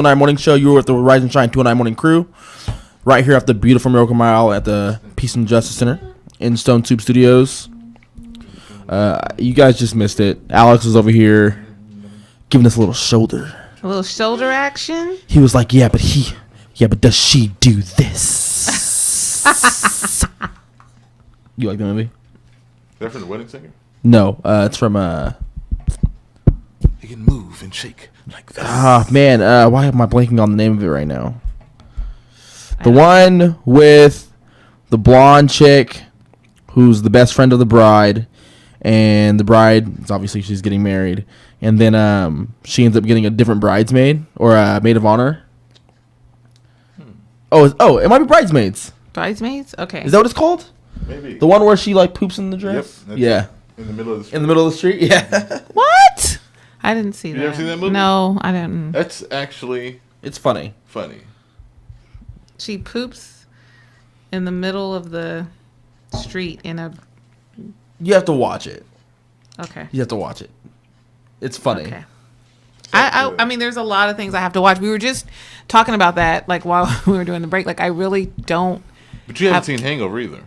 209 Morning Show. You were with the Rise and Shine 209 Morning crew, right here at the beautiful Miracle Mile at the Peace and Justice Center in Stone Soup Studios. You guys just missed it. Alex was over here giving us a little shoulder. A little shoulder action? He was like, yeah, but does she do this? You like the movie? Is that from The Wedding Singer? No, it's from He can move and shake like that. Ah, man, why am I blanking on the name of it right now? The one with the blonde chick who's the best friend of the bride, and the bride, obviously she's getting married, and then she ends up getting a different bridesmaid or a maid of honor. Oh, it might be Bridesmaids. Bridesmaids? Okay. Is that what it's called? Maybe. The one where she like poops in the dress? Yep. Yeah. In the middle of the street. In the middle of the street? Yeah. What? I didn't see that. You never seen that movie? No, I didn't. That's actually It's funny. She poops in the middle of the street in a... You have to watch it. Okay. You have to watch it. It's funny. Okay. I mean, there's a lot of things I have to watch. We were just talking about that, like, while we were doing the break. Like, I really don't... But you haven't seen Hangover either.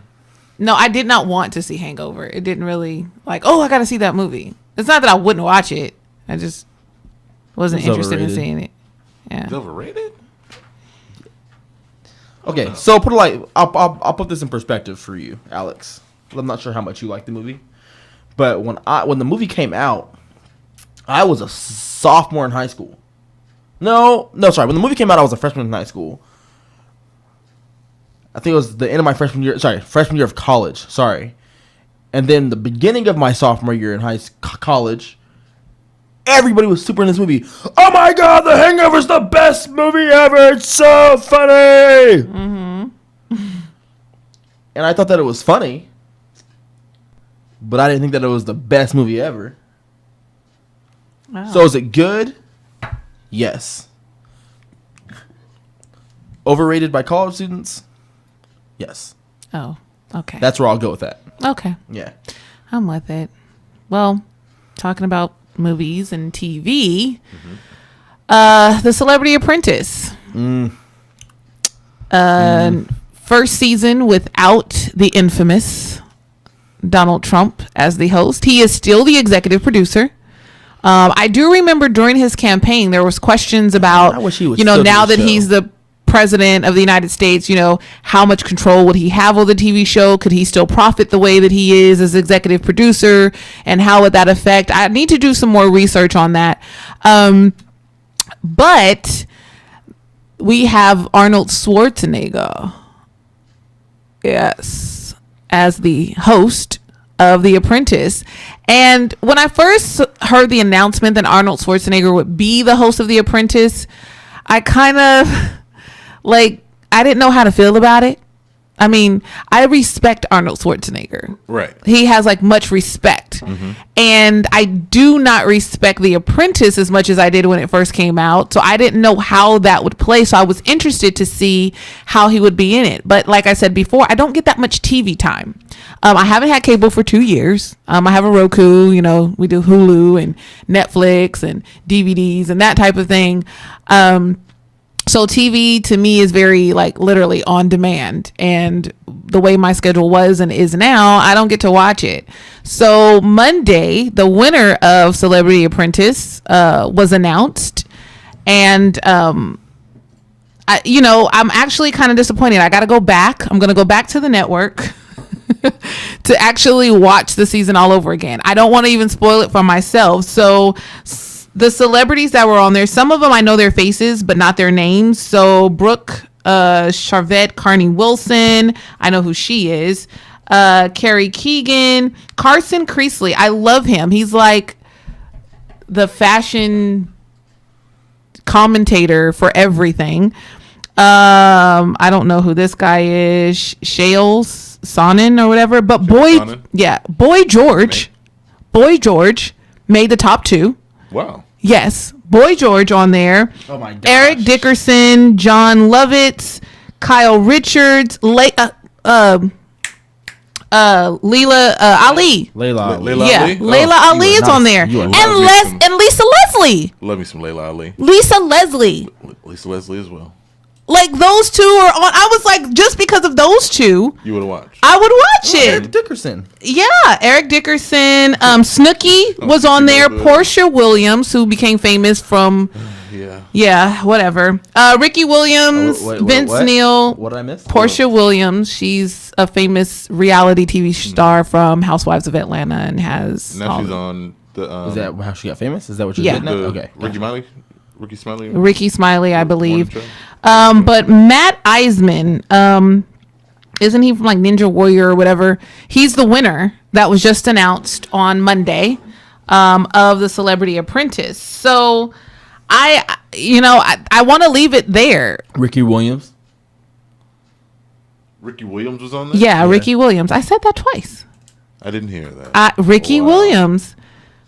No, I did not want to see Hangover. It didn't really, like, I got to see that movie. It's not that I wouldn't watch it. I just wasn't interested in seeing it. Yeah. It's overrated? Okay, so I'll put this in perspective for you, Alex. I'm not sure how much you like the movie, but when the movie came out, I was a sophomore in high school. No, sorry. When the movie came out, I was a freshman in high school. I think it was the end of my freshman year. Sorry, freshman year of college. Sorry, and then the beginning of my sophomore year in college. Everybody was super in this movie. Oh my God, The Hangover's the best movie ever. It's so funny. Mm-hmm. And I thought that it was funny, but I didn't think that it was the best movie ever. Wow. So is it good? Yes. Overrated by college students? Yes. Oh, okay. That's where I'll go with that. Okay. Yeah. I'm with it. Well, talking about movies and TV, The Celebrity Apprentice. First season without the infamous Donald Trump as the host. He is still the executive producer. I do remember during his campaign there was questions about, now that he's the president of the United States, how much control would he have over the TV show? Could he still profit the way that he is as executive producer? And how would that affect? I need to do some more research on that. But we have Arnold Schwarzenegger, yes, as the host of The Apprentice. And when I first heard the announcement that Arnold Schwarzenegger would be the host of The Apprentice, I kind of... I didn't know how to feel about it. I mean, I respect Arnold Schwarzenegger. Right. He has much respect. Mm-hmm. And I do not respect The Apprentice as much as I did when it first came out. So I didn't know how that would play. So I was interested to see how he would be in it. But like I said before, I don't get that much TV time. I haven't had cable for 2 years. I have a Roku, we do Hulu and Netflix and DVDs and that type of thing. So TV to me is very literally on demand, and the way my schedule was and is now, I don't get to watch it. So Monday, the winner of Celebrity Apprentice was announced, and I'm actually kind of disappointed. I got to go back. I'm going to go back to the network to actually watch the season all over again. I don't want to even spoil it for myself. So the celebrities that were on there, some of them I know their faces, but not their names. So Brooke Charvette, Carney Wilson, I know who she is. Carrie Keegan, Carson Creasley. I love him. He's like the fashion commentator for everything. I don't know who this guy is. Shales Sonnen or whatever. But Boy George made the top 2. Wow. Yes. Boy George on there. Oh my gosh. Eric Dickerson, John Lovitz, Kyle Richards, Leela Ali. Layla. Layla Yeah, Ali? Layla Oh, Ali is nice. on there, You are and nice. and Lisa Leslie. Love me some Layla Ali. Lisa Leslie. Lisa Leslie as well. Like those two are on. I was like, just because of those two, You would have watched. I would watch Eric it. Dickerson. Yeah, Eric Dickerson, Snooki was on there. good. Portia Williams, who became famous from Yeah. whatever. Ricky Williams, Vince what? Neil, What did I miss? Portia Williams. She's a famous reality TV star from Housewives of Atlanta and has. Now she's on the. Is that how she got famous? Is that what you're Yeah. getting at? the Okay. Ricky Smiley. Ricky Smiley, I believe. Morning But Matt Eisman, isn't he from like Ninja Warrior or whatever? He's the winner that was just announced on Monday of the Celebrity Apprentice. So I want to leave it there. Ricky Williams. Ricky Williams was on there? Yeah, Ricky Williams. I said that twice. I didn't hear that. Ricky Wow. Williams.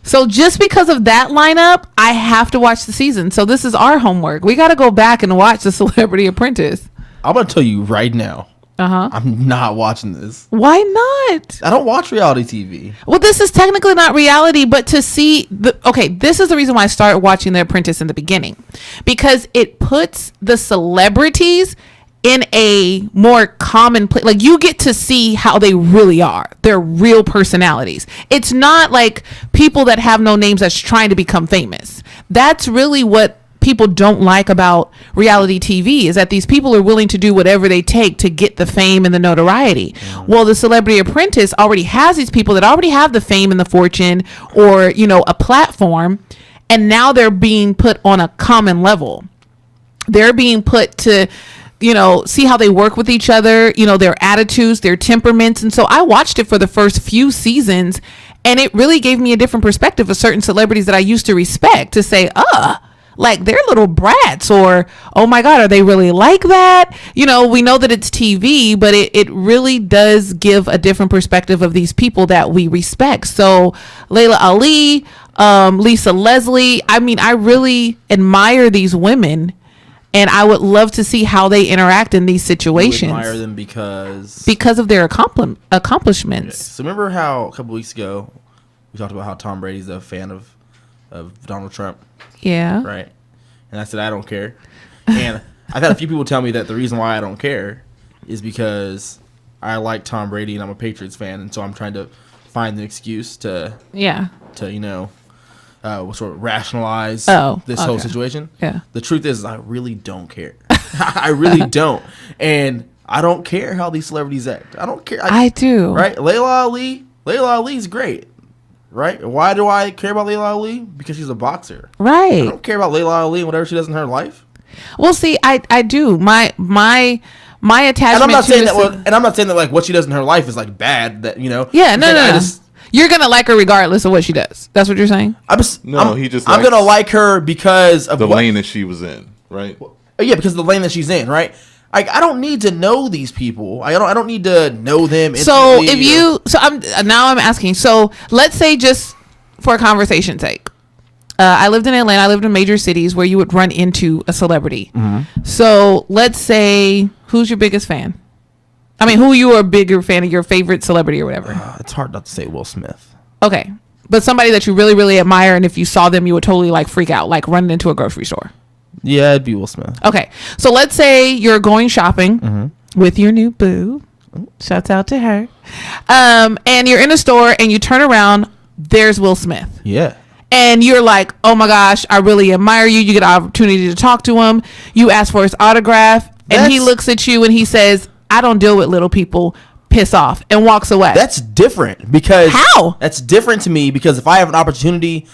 So just because of that lineup, I have to watch the season. So this is our homework. We got to go back and watch the Celebrity Apprentice. I'm gonna tell you right now. Uh-huh. I'm not watching this. Why not? I don't watch reality TV. Well, this is technically not reality, but to see this is the reason why I started watching The Apprentice in the beginning, because it puts the celebrities in a more common place. Like, you get to see how they really are, their real personalities. It's not like people that have no names that's trying to become famous. That's really what people don't like about reality TV, is that these people are willing to do whatever they take to get the fame and the notoriety. Well, the Celebrity Apprentice already has these people that already have the fame and the fortune, or, a platform, and now they're being put on a common level. They're being put to, see how they work with each other, their attitudes, their temperaments. And so I watched it for the first few seasons, and it really gave me a different perspective of certain celebrities that I used to respect, to say, like, they're little brats, or, oh my God, are they really like that? We know that it's TV, but it really does give a different perspective of these people that we respect. So Layla Ali, Lisa Leslie, I really admire these women, and I would love to see how they interact in these situations. You admire them because of their accomplishments. So remember how a couple weeks ago we talked about how Tom Brady's a fan of Donald Trump, Yeah. right? And I said I don't care. And I've had a few people tell me that the reason why I don't care is because I like Tom Brady and I'm a Patriots fan, and so I'm trying to find the excuse to sort of rationalize this whole situation. Yeah. The truth is I really don't care. I really don't. And I don't care how these celebrities act. I don't care. I do. Right? Layla Ali's great. Right? Why do I care about Layla Ali? Because she's a boxer. Right. I don't care about Layla Ali and whatever she does in her life. Well, see, I do. My attachment. And I'm not saying to that. And I'm not saying that like what she does in her life is like bad. That Yeah, no. You're gonna like her regardless of what she does. That's what you're saying. I'm gonna like her because of the lane that she was in, right? Yeah, because of the lane that she's in, right? I don't need to know these people. I don't need to know them. So I'm asking. So let's say, just for conversation's sake, I lived in Atlanta. I lived in major cities where you would run into a celebrity. Mm-hmm. So let's say, who's your biggest fan? Who you are a bigger fan of, your favorite celebrity or whatever? It's hard not to say Will Smith. Okay, but somebody that you really, really admire, and if you saw them, you would totally like freak out, like running into a grocery store. Yeah, it'd be Will Smith. Okay, so let's say you're going shopping with your new boo. Shouts out to her. And you're in a store and you turn around, there's Will Smith. Yeah. And you're like, oh my gosh, I really admire you. You get an opportunity to talk to him. You ask for his autograph, and he looks at you and he says, I don't deal with little people. Piss off, and walks away. That's different because how? That's different to me because if I have an opportunity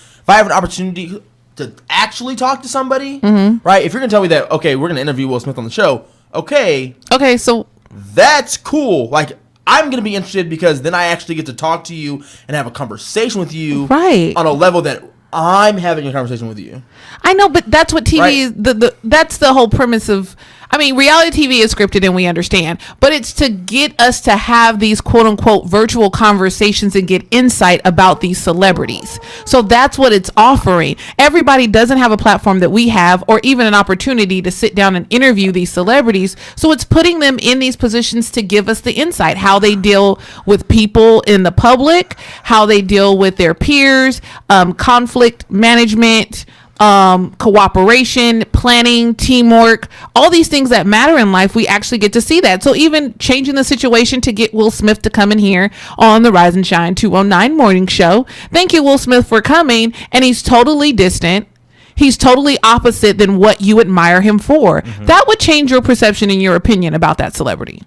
to actually talk to somebody, right? If you're gonna tell me that, okay, we're gonna interview Will Smith on the show, okay, so that's cool. Like, I'm gonna be interested because then I actually get to talk to you and have a conversation with you, right, on a level that I'm having a conversation with you. I know, but that's what TV is. That's the whole premise of. I mean, reality TV is scripted and we understand, but it's to get us to have these quote unquote virtual conversations and get insight about these celebrities. So that's what it's offering. Everybody doesn't have a platform that we have, or even an opportunity to sit down and interview these celebrities. So it's putting them in these positions to give us the insight, how they deal with people in the public, how they deal with their peers, conflict management, cooperation, planning, teamwork, all these things that matter in life. We actually get to see that. So even changing the situation to get Will Smith to come in here on the Rise and Shine 209 morning show. Thank you, Will Smith, for coming. And he's totally distant. He's totally opposite than what you admire him for. Mm-hmm. That would change your perception and your opinion about that celebrity.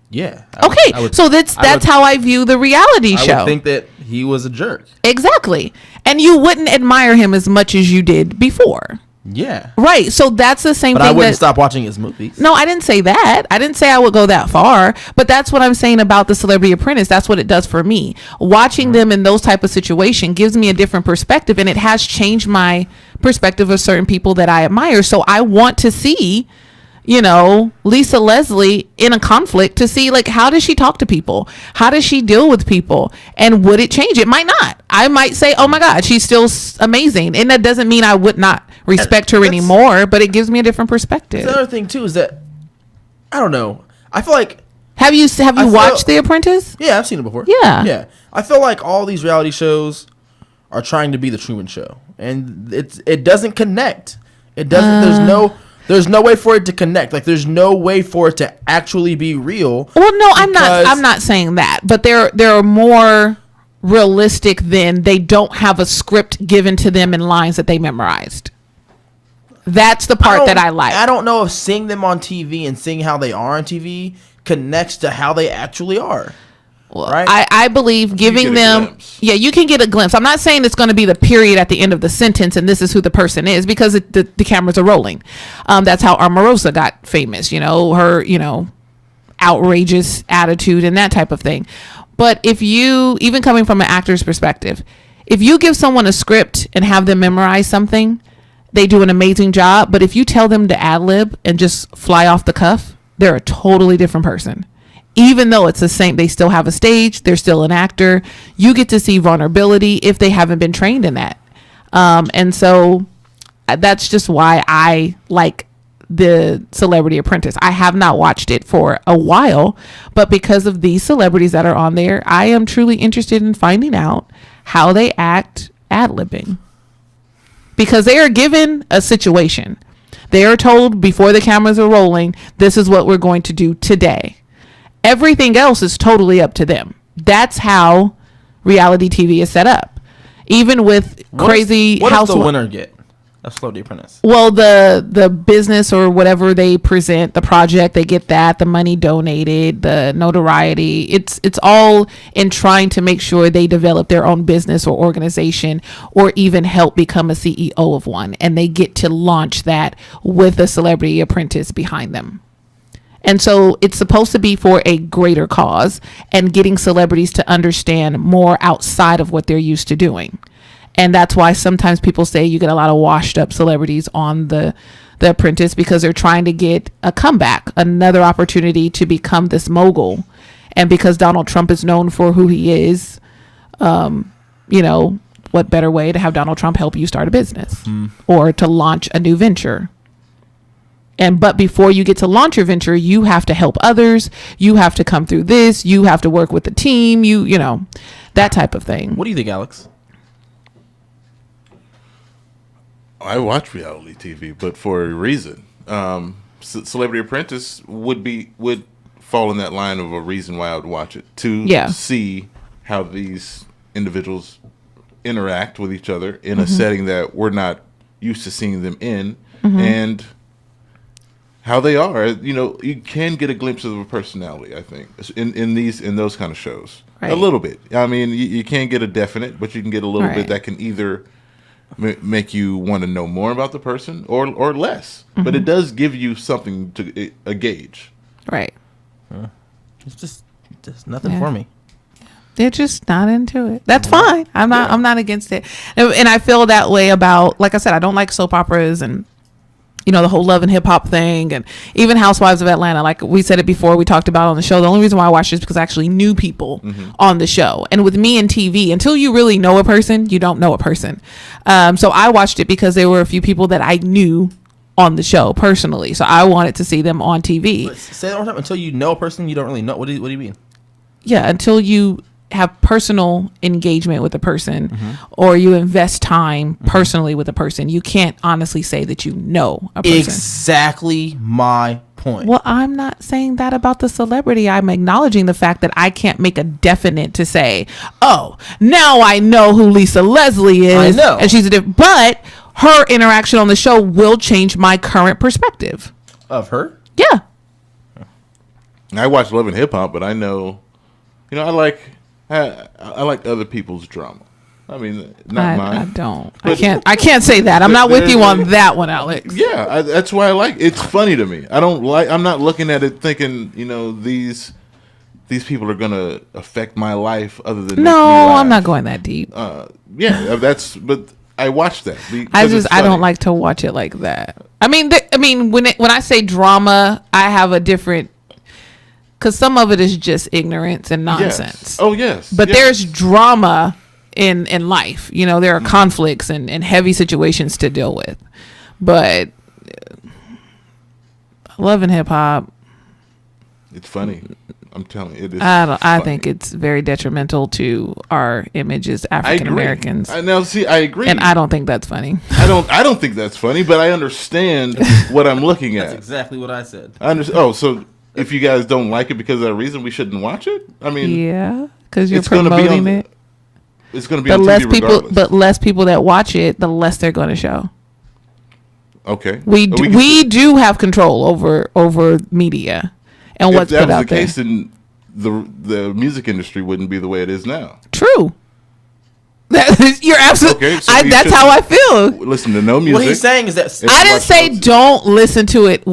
Yeah. So that's how I view the reality show. I would think that he was a jerk. Exactly. And you wouldn't admire him as much as you did before. Yeah. Right. So that's the same thing. But I wouldn't stop watching his movies. No, I didn't say that. I didn't say I would go that far. But that's what I'm saying about the Celebrity Apprentice. That's what it does for me. Watching them in those type of situations gives me a different perspective. And it has changed my perspective of certain people that I admire. So I want to see, Lisa Leslie in a conflict, to see, like, how does she talk to people? How does she deal with people? And would it change? It might not. I might say, oh my God, she's still amazing. And that doesn't mean I would not respect her anymore, but it gives me a different perspective. The other thing too is that, I don't know, I feel like, have you watched The Apprentice? Yeah, I've seen it before. Yeah. I feel like all these reality shows are trying to be the Truman Show, and it doesn't connect. It doesn't. There's no way for it to connect. Like, there's no way for it to actually be real. Well, no, I'm not saying that, but they're more realistic than they don't have a script given to them in lines that they memorized. That's the part that I like. I don't know if seeing them on TV and seeing how they are on TV connects to how they actually are. Well, right? I believe giving them, you can get a glimpse. I'm not saying it's going to be the period at the end of the sentence and this is who the person is, because the cameras are rolling. That's how Omarosa got famous, her, outrageous attitude and that type of thing. But if you, even coming from an actor's perspective, if you give someone a script and have them memorize something, they do an amazing job. But if you tell them to ad-lib and just fly off the cuff, they're a totally different person. Even though it's the same, they still have a stage, they're still an actor. You get to see vulnerability if they haven't been trained in that. And so that's just why I like the Celebrity Apprentice. I have not watched it for a while, but because of these celebrities that are on there, I am truly interested in finding out how they act ad-libbing. Because they are given a situation. They are told before the cameras are rolling, this is what we're going to do today. Everything else is totally up to them. That's how reality TV is set up. Even with crazy housewives. What does the winner get? That's Celebrity Apprentice. Well, the business or whatever they present, the project, they get that, the money donated, the notoriety. It's all in trying to make sure they develop their own business or organization, or even help become a CEO of one. And they get to launch that with a Celebrity Apprentice behind them. And so it's supposed to be for a greater cause and getting celebrities to understand more outside of what they're used to doing. And that's why sometimes people say you get a lot of washed up celebrities on the Apprentice, because they're trying to get a comeback, another opportunity to become this mogul. And because Donald Trump is known for who he is, what better way to have Donald Trump help you start a business or to launch a new venture? But before you get to launch your venture, you have to help others. You have to come through this. You have to work with the team. You know, that type of thing. What do you think, Alex? I watch reality TV, but for a reason. Celebrity Apprentice would fall in that line of a reason why I would watch it, to see how these individuals interact with each other in a setting that we're not used to seeing them in, and how they are. You can get a glimpse of a personality, I think, in those kind of shows. Right. A little bit. I mean, you can't get a definite, but you can get a little bit that can either make you want to know more about the person or less. But it does give you something to a gauge. Right. It's just nothing for me. They're just not into it. That's fine. I'm not against it. And I feel that way about, like I said, I don't like soap operas and the whole Love and Hip Hop thing, and even Housewives of Atlanta. Like we said it before, we talked about it on the show. The only reason why I watched it is because I actually knew people on the show. And with me and TV, until you really know a person, you don't know a person. So I watched it because there were a few people that I knew on the show personally. So I wanted to see them on TV. But say that one time. Until you know a person, you don't really know. What do you mean? Yeah, until you have personal engagement with a person or you invest time personally with a person, you can't honestly say that you know a person. Exactly my point. Well, I'm not saying that about the celebrity. I'm acknowledging the fact that I can't make a definite to say, oh, now I know who Lisa Leslie is. I know. And she's but her interaction on the show will change my current perspective. Of her? Yeah. I watch Love and Hip Hop, but I know, I like other people's drama. I mean, not mine. I don't. I can't say that. I'm not with you on that one, Alex. Yeah, that's why I like it. It's funny to me. I'm not looking at it thinking, these people are gonna affect my life other than no, I'm not going that deep. But I watch that. I don't like to watch it like that. I mean, when I say drama, I have a different. Because some of it is just ignorance and nonsense. Yes. Oh, yes. But there's drama in life. There are conflicts and heavy situations to deal with. But Love and Hip Hop. It's funny. I'm telling you, it is. I think it's very detrimental to our image as African Americans. I agree. And I don't think that's funny. I don't think that's funny, but I understand what I'm looking at. That's exactly what I said. I understand. Oh, so if you guys don't like it because of that reason, we shouldn't watch it? I mean, yeah, because you're promoting it. It's going to be on TV regardless. But less people that watch it, the less they're going to show. Okay. We do have control over media and what's put out there. If that was the case, then the music industry wouldn't be the way it is now. True. You're absolutely. Okay, so that's how I feel. Listen to no music. What he's saying is that I didn't say don't listen to it.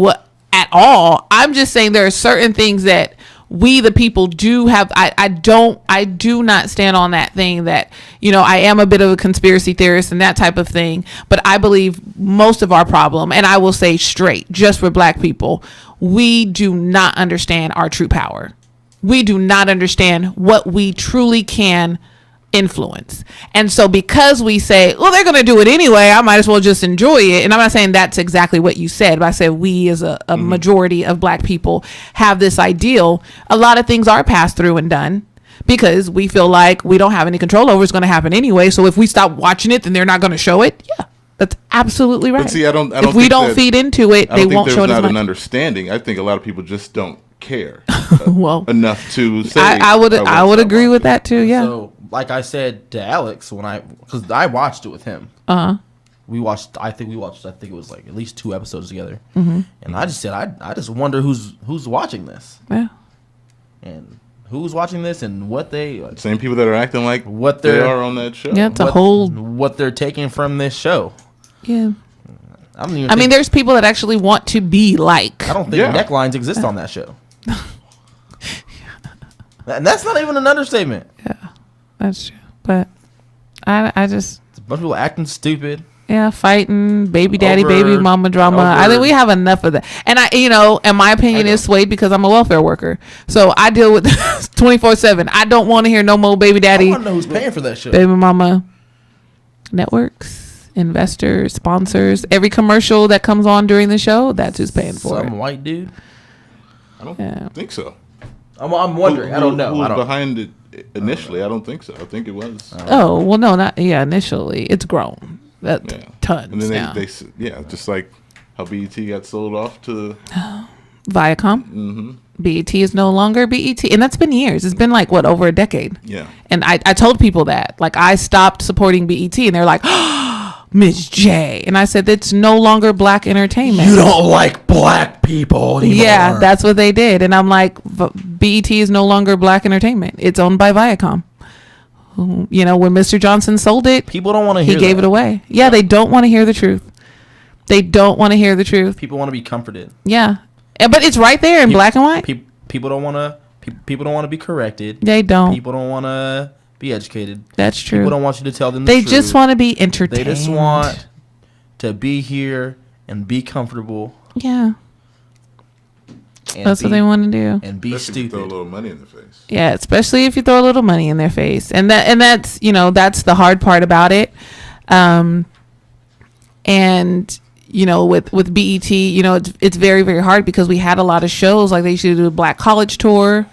At all. I'm just saying there are certain things that we the people do have. I do not stand on that thing that I am a bit of a conspiracy theorist and that type of thing, but I believe most of our problem, and I will say straight, just for Black people, we do not understand our true power. We do not understand what we truly can influence. And so because we say, well, they're going to do it anyway, I might as well just enjoy it. And I'm not saying that's exactly what you said, but I said we as a majority of Black people have this ideal. A lot of things are passed through and done because we feel like we don't have any control over it's going to happen anyway. So if we stop watching it, then they're not going to show it. Yeah, that's absolutely right. But see, I don't if we don't feed into it, they won't show it as much. There's not an understanding. I think a lot of people just don't care well, enough to say. I would agree with that too. Yeah. So, like I said to Alex because I watched it with him. We watched. I think it was like at least 2 episodes together. And I just said I just wonder who's watching this. Yeah. And who's watching this and what they same people that are acting like what they are on that show. Yeah, it's what they're taking from this show. Yeah. I mean, there's people that actually want to be like. I don't think necklines exist on that show. And that's not even an understatement. Yeah, that's true. But I just it's a bunch of people acting stupid. Yeah, fighting, baby daddy, baby mama drama. I think we have enough of that. And and my opinion is swayed because I'm a welfare worker. So I deal with 24/7. I don't want to hear no more baby daddy. I want to know who's paying for that show. Baby mama networks, investors, sponsors. Every commercial that comes on during the show, that's who's paying for it. Some white dude? I don't think so. I'm wondering. I don't know. Who was behind it initially? I don't think so. I think it was. Oh, well, no, not initially. It's grown. Tons. And then they just like how BET got sold off to Viacom. Mm-hmm. BET is no longer BET, and that's been years. It's been like over a decade. Yeah. And I told people that I stopped supporting BET, and they're like, oh, Miz J, and I said it's no longer Black entertainment. You don't like Black people anymore. Yeah, that's what they did, and I'm like, BET is no longer Black entertainment. It's owned by Viacom. When Mr. Johnson sold it, people don't want to hear. He gave it away. Yeah, they don't want to hear the truth. They don't want to hear the truth. People want to be comforted. Yeah, but it's right there in black and white. People don't want to. People don't want to be corrected. They don't. People don't want to be educated. That's true. People don't want you to tell them the truth. They just want to be entertained. They just want to be here and be comfortable. Yeah. That's what they want to do. And be especially stupid. Throw a little money in their face. Yeah, especially if you throw a little money in their face. And that's, that's the hard part about it. And with BET, it's very, very hard because we had a lot of shows, like they used to do a Black College Tour,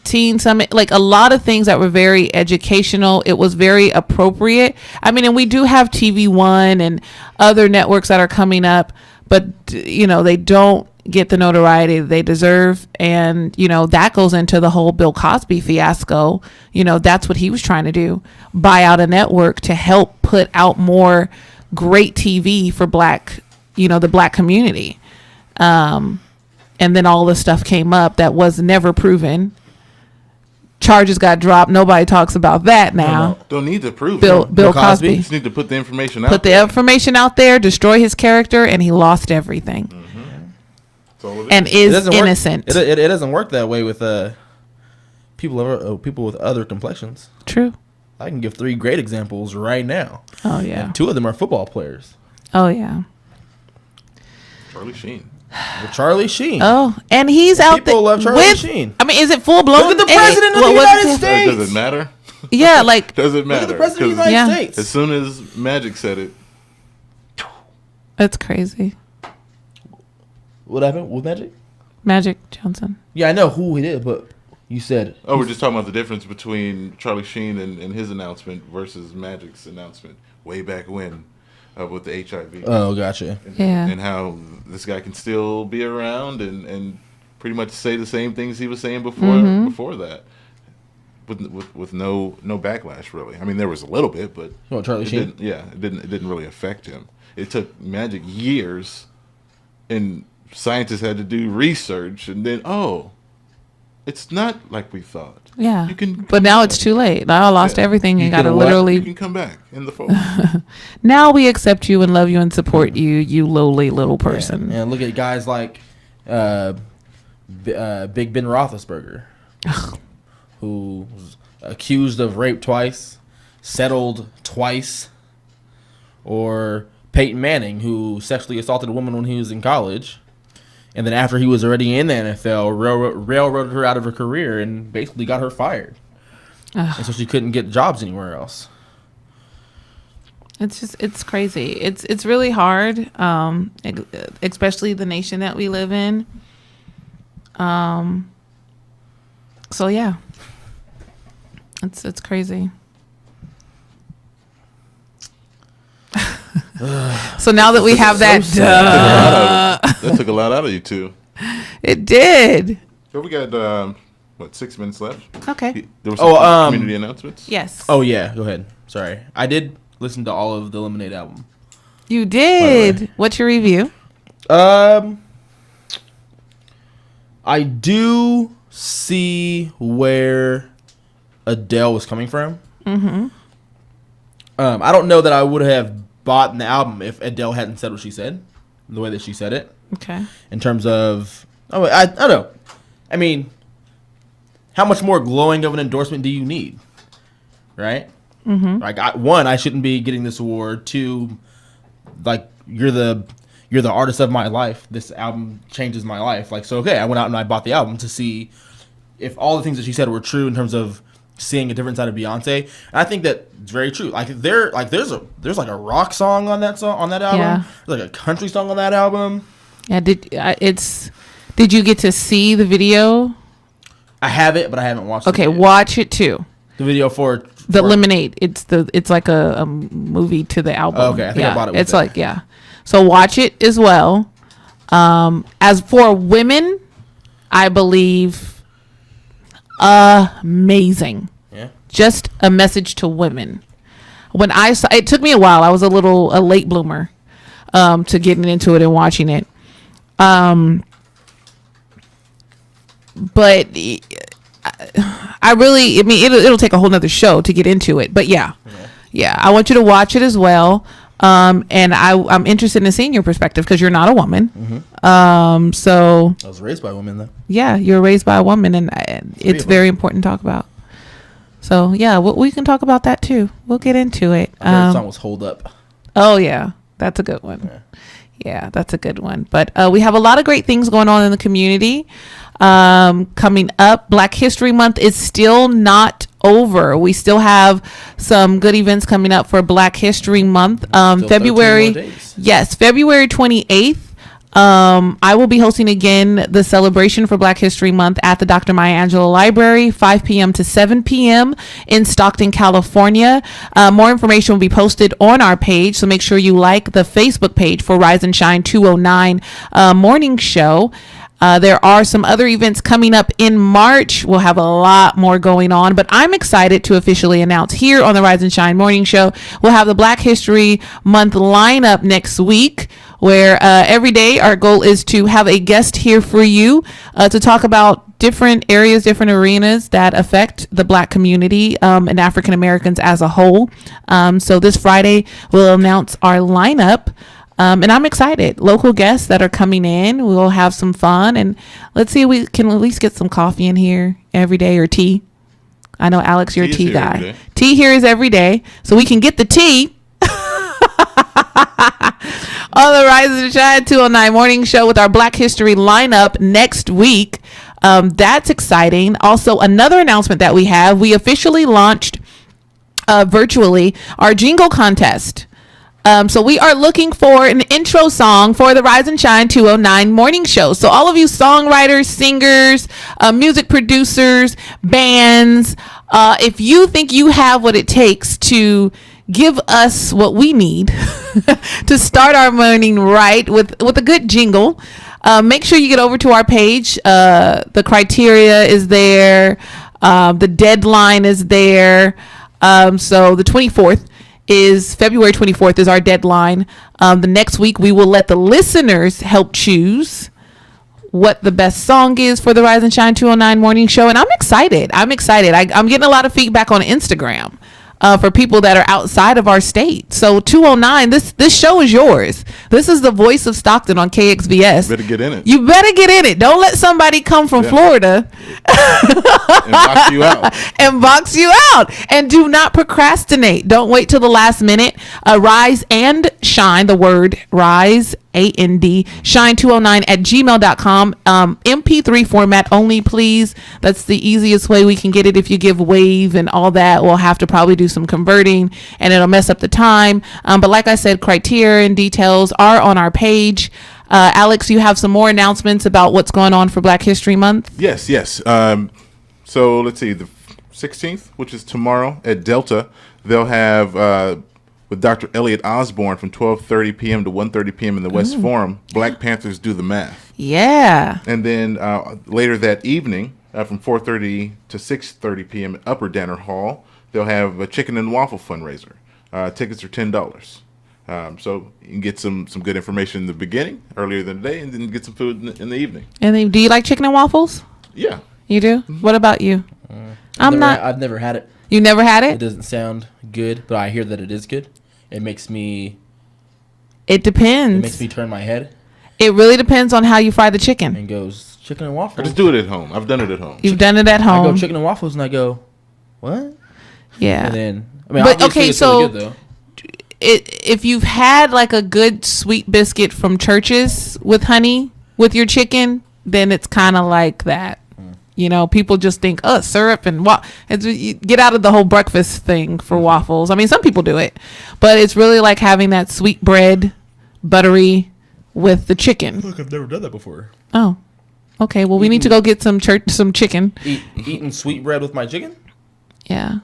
Teen Summit, like a lot of things that were very educational. It was very appropriate. I mean, and we do have TV One and other networks that are coming up, but they don't get the notoriety they deserve. And that goes into the whole Bill Cosby fiasco. That's what he was trying to do, buy out a network to help put out more great TV for the Black community. And then all this stuff came up that was never proven. Charges got dropped. Nobody talks about that now. Don't need to prove Bill Cosby. You just need to put the information out. Put the information out there, destroy his character, and he lost everything. Mm-hmm. And is innocent. It doesn't work that way with people with other complexions. True. I can give 3 great examples right now. Oh yeah. And 2 of them are football players. Oh yeah. Charlie Sheen. Charlie Sheen. Oh, and he's out there. People love Charlie Sheen. I mean, is it full blown? Look at the president of the United States. Does it matter? Yeah, like does it matter? Look at the president of the United States. As soon as Magic said it, that's crazy. What happened with Magic? Magic Johnson. Yeah, I know who it is, but you said. Oh, we're just talking about the difference between Charlie Sheen and his announcement versus Magic's announcement way back when. With the HIV. Oh, gotcha. And how this guy can still be around and pretty much say the same things he was saying before that, with no backlash really. I mean, there was a little bit, but Charlie Sheen. It didn't really affect him. It took Magic years, and scientists had to do research, and then it's not like we thought. Yeah, but now it's too late. Now I lost everything. You gotta literally. You can come back in the fold. Now we accept you and love you and support you, you lowly little person. Yeah, and look at guys like Big Ben Roethlisberger, who was accused of rape twice, settled twice, or Peyton Manning, who sexually assaulted a woman when he was in college. And then after he was already in the NFL, railroaded her out of her career and basically got her fired. And so she couldn't get jobs anywhere else. It's crazy. It's really hard, especially the nation that we live in. So yeah, it's crazy. So now that we have that, that took a lot out of you too. It did. So we got 6 minutes left. Okay. There was some community announcements. Yes. Oh yeah, go ahead. Sorry, I did listen to all of the Lemonade album. You did. What's your review? I do see where Adele was coming from. Mm-hmm. I don't know that I would have bought the album if Adele hadn't said what she said, the way that she said it. Okay. In terms of, I don't know. I mean, how much more glowing of an endorsement do you need? Right? Mm-hmm. Like, I shouldn't be getting this award. 2, like, you're the artist of my life. This album changes my life. Like, so okay, I went out and I bought the album to see if all the things that she said were true in terms of seeing a different side of Beyonce. And I think that it's very true. Like there's like a rock song on that album. Yeah. There's like a country song on that album. Yeah. Did you get to see the video? I have it, but I haven't watched it. Okay, watch it too. The video for Lemonade. It's like a movie to the album. Oh, okay, I think I bought it with it's like, yeah. So watch it as well. As for women, I believe amazing. Yeah. Just a message to women. When I saw it, took me a while. I was a late bloomer to getting into it and watching it. But I mean, it'll take a whole nother show to get into it. But yeah, I want you to watch it as well. And I'm interested in seeing your perspective because you're not a woman. Mm-hmm. So I was raised by a woman, though. Yeah, you're raised by a woman, and it's very important to talk about. So yeah, we can talk about that too. We'll get into it. My favorite song was "Hold Up." Oh, yeah. That's a good one. Yeah, that's a good one. But we have a lot of great things going on in the community. Coming up, Black History Month is still not over. We still have some good events coming up for Black History Month. February 28th. I will be hosting again the celebration for Black History Month at the Dr. Maya Angelou Library, 5 p.m. to 7 p.m. in Stockton, California. More information will be posted on our page, so make sure you like the Facebook page for Rise and Shine 209 morning show. There are some other events coming up in March. We'll have a lot more going on, but I'm excited to officially announce here on the Rise and Shine Morning Show, we'll have the Black History Month lineup next week, where every day our goal is to have a guest here for you to talk about different areas, different arenas that affect the Black community and African Americans as a whole. So this Friday, we'll announce our lineup. And I'm excited. Local guests that are coming in. We'll have some fun. And let's see if we can at least get some coffee in here every day, or tea. I know, Alex, you're a tea guy. Tea here is every day. So we can get the tea on the Rise and Shine 209 morning show with our Black History lineup next week. That's exciting. Also, another announcement that we have, we officially launched virtually our jingle contest. So we are looking for an intro song for the Rise and Shine 209 morning show. So all of you songwriters, singers, music producers, bands, if you think you have what it takes to give us what we need to start our morning right with a good jingle, make sure you get over to our page. The criteria is there. The deadline is there. So the 24th. February 24th is our deadline. The next week we will let the listeners help choose what the best song is for the Rise and Shine 209 morning show. And I'm excited. I'm getting a lot of feedback on Instagram for people that are outside of our state. So 209, this show is yours. This is the voice of Stockton on KXVS. You better get in it. You better get in it. Don't let somebody come from Florida and box you out. And do not procrastinate. Don't wait till the last minute. Rise and Shine, the word Rise, AND, shine209@gmail.com. MP3 format only, please. That's the easiest way we can get it. If you give wave and all that, we'll have to probably do some converting and it'll mess up the time. But like I said, criteria and details are on our page. Alex, you have some more announcements about what's going on for Black History Month? Yes. So let's see, the 16th, which is tomorrow at Delta, they'll have with Dr. Elliot Osborne from 12:30 p.m. to 1:30 p.m. in the West Forum, Black Panthers Do the Math. Yeah. And then later that evening, from 4:30 to 6:30 p.m. at Upper Danner Hall, they'll have a chicken and waffle fundraiser. Tickets are $10. So you can get some good information in the beginning, earlier than the day, and then get some food in the evening. And then, do you like chicken and waffles? Yeah. You do? Mm-hmm. What about you? I've never had it. You never had it? It doesn't sound good, but I hear that it is good. It makes me... It depends. It makes me turn my head. It really depends on how you fry the chicken. And goes, chicken and waffles. I just do it at home. I've done it at home. You've done it at home. I go chicken and waffles and I go, what? Yeah. And then, but okay, it's so really good, though. If you've had like a good sweet biscuit from Church's with honey with your chicken, then it's kind of like that. You know, people just think, syrup and you get out of the whole breakfast thing for waffles. I mean, some people do it, but it's really like having that sweet bread, buttery with the chicken. Look, I've never done that before. Oh, okay. Well, we need to go get some chicken. Eating sweet bread with my chicken? Yeah.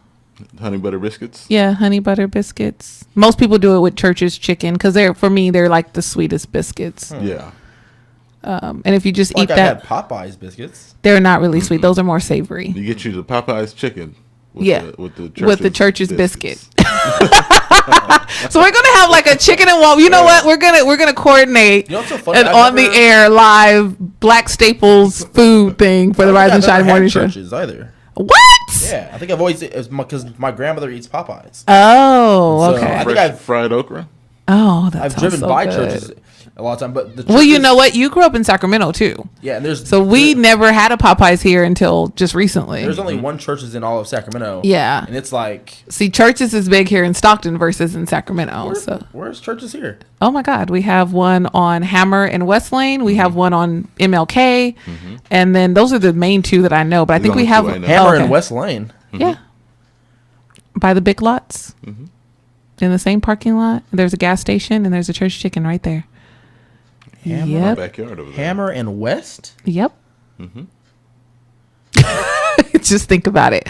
Honey butter biscuits? Yeah, honey butter biscuits. Most people do it with Church's chicken because they're like the sweetest biscuits. Yeah. And if you just eat that, I've had Popeyes biscuits. They're not really sweet. Those are more savory. You get you the Popeyes chicken. With the Church's biscuit. So we're gonna have like a chicken and waffle. You know what? We're gonna coordinate so funny, and on the air live Black Staples food thing for the Rise and Shine morning show. Church's either. What? Yeah, I think I've always because my grandmother eats Popeyes. Oh, okay. So fried okra. Oh, that's I've driven by Church's. a lot of time. But well, you know what? You grew up in Sacramento too. Yeah, and we never had a Popeyes here until just recently. There's only one Church's in all of Sacramento. Yeah, and it's like Church's is big here in Stockton versus in Sacramento. Where's Church's here? Oh my God, we have one on Hammer and West Lane. We have one on MLK, and then those are the main two that I know. But I think we have Hammer and West Lane. Yeah, by the Big Lots. In the same parking lot, there's a gas station and there's a Church Chicken right there. Hammer, backyard over there. Hammer and West. Yep. Just think about it.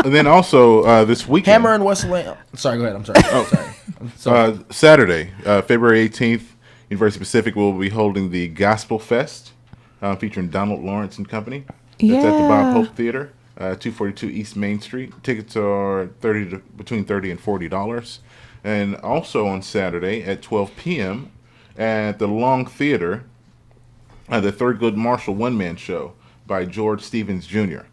And then also this weekend, Hammer and West Lane. Sorry, go ahead. I'm sorry. I'm sorry. Saturday, February 18th, University Pacific will be holding the Gospel Fest, featuring Donald Lawrence and Company. That's at the Bob Hope Theater. 242 East Main Street. Tickets are between $30 and $40. And also on Saturday at 12 p.m. at the Long Theater, the Thurgood Marshall one-man show by George Stevens Jr.,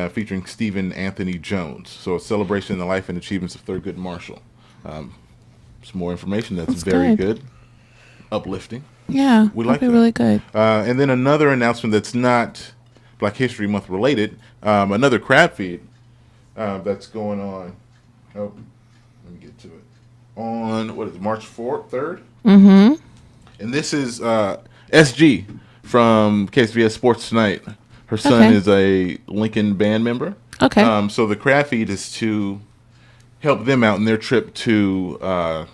featuring Stephen Anthony Jones. So a celebration of the life and achievements of Thurgood Marshall. Some more information that's very good. Uplifting. Yeah, we like that. Really good. And then another announcement that's not Black History Month related, another crab feed that's going on. Oh, let me get to it. On March 4th, 3rd? Mm-hmm. And this is SG from KXVS Sports Tonight. Her son is a Lincoln band member. Okay. So the crab feed is to help them out in their trip to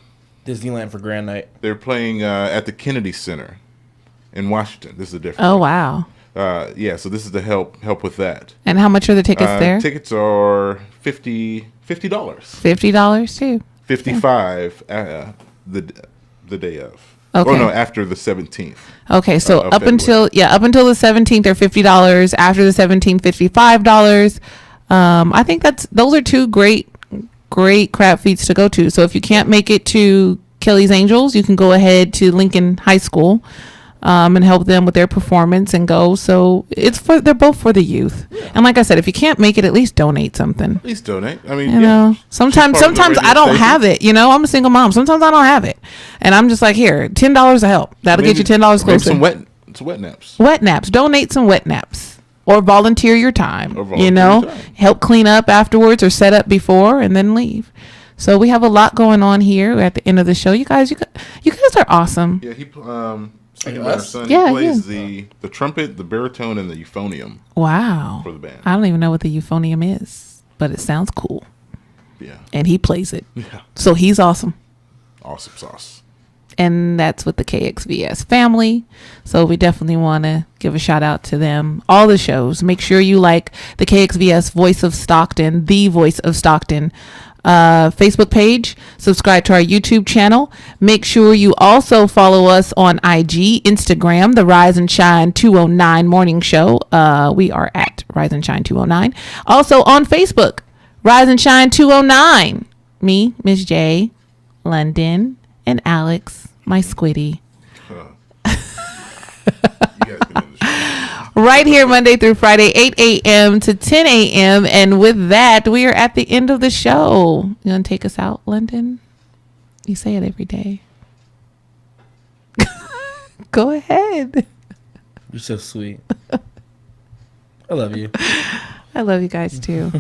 Disneyland for Grand Night. They're playing at the Kennedy Center in Washington. This is a different. Oh, wow. So this is to help with that. And how much are the tickets there? Tickets are $50. $50 too. $55 the day of. Okay. Oh no, after the 17th. Okay, so up until the 17th they're $50. After the 17th, $55. I think those are two great crab feeds to go to. So if you can't make it to Kelly's Angels, you can go ahead to Lincoln High School. And help them with their performance and go. So they're both for the youth. Yeah. And like I said, if you can't make it, at least donate something. At least donate. I mean, you know, sometimes I don't have it. You know, I'm a single mom. Sometimes I don't have it, and I'm just like, here, $10 to help. That'll get you $10 closer. Some wet naps. Wet naps. Donate some wet naps, or volunteer your time. Help clean up afterwards, or set up before, and then leave. So we have a lot going on here at the end of the show. You guys are awesome. Yeah, he plays the trumpet, the baritone, and the euphonium. Wow. For the band. I don't even know what the euphonium is, but it sounds cool. Yeah. And he plays it. Yeah. So he's awesome. Awesome sauce. And that's with the KXVS family. So we definitely want to give a shout out to them. All the shows. Make sure you like the KXVS Voice of Stockton, the Voice of Stockton Facebook page. Subscribe to our YouTube channel. Make sure you also follow us on IG, Instagram, the Rise and Shine 209 morning show. We are at Rise and Shine 209. Also on Facebook, Rise and Shine 209. Me, Miz J, London, and Alex, my squiddy. Right here, Monday through Friday, 8 a.m. to 10 a.m. And with that, we are at the end of the show. You want to take us out, London? You say it every day. Go ahead. You're so sweet. I love you. I love you guys, too.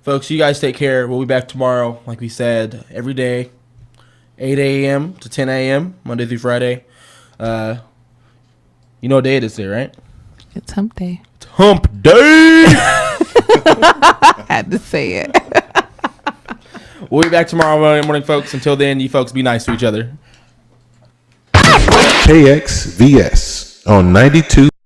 Folks, you guys take care. We'll be back tomorrow, like we said, every day, 8 a.m. to 10 a.m., Monday through Friday. You know what day it is there, right? It's hump day. It's hump day! I had to say it. We'll be back tomorrow morning, folks. Until then, you folks be nice to each other. KXVS on 92.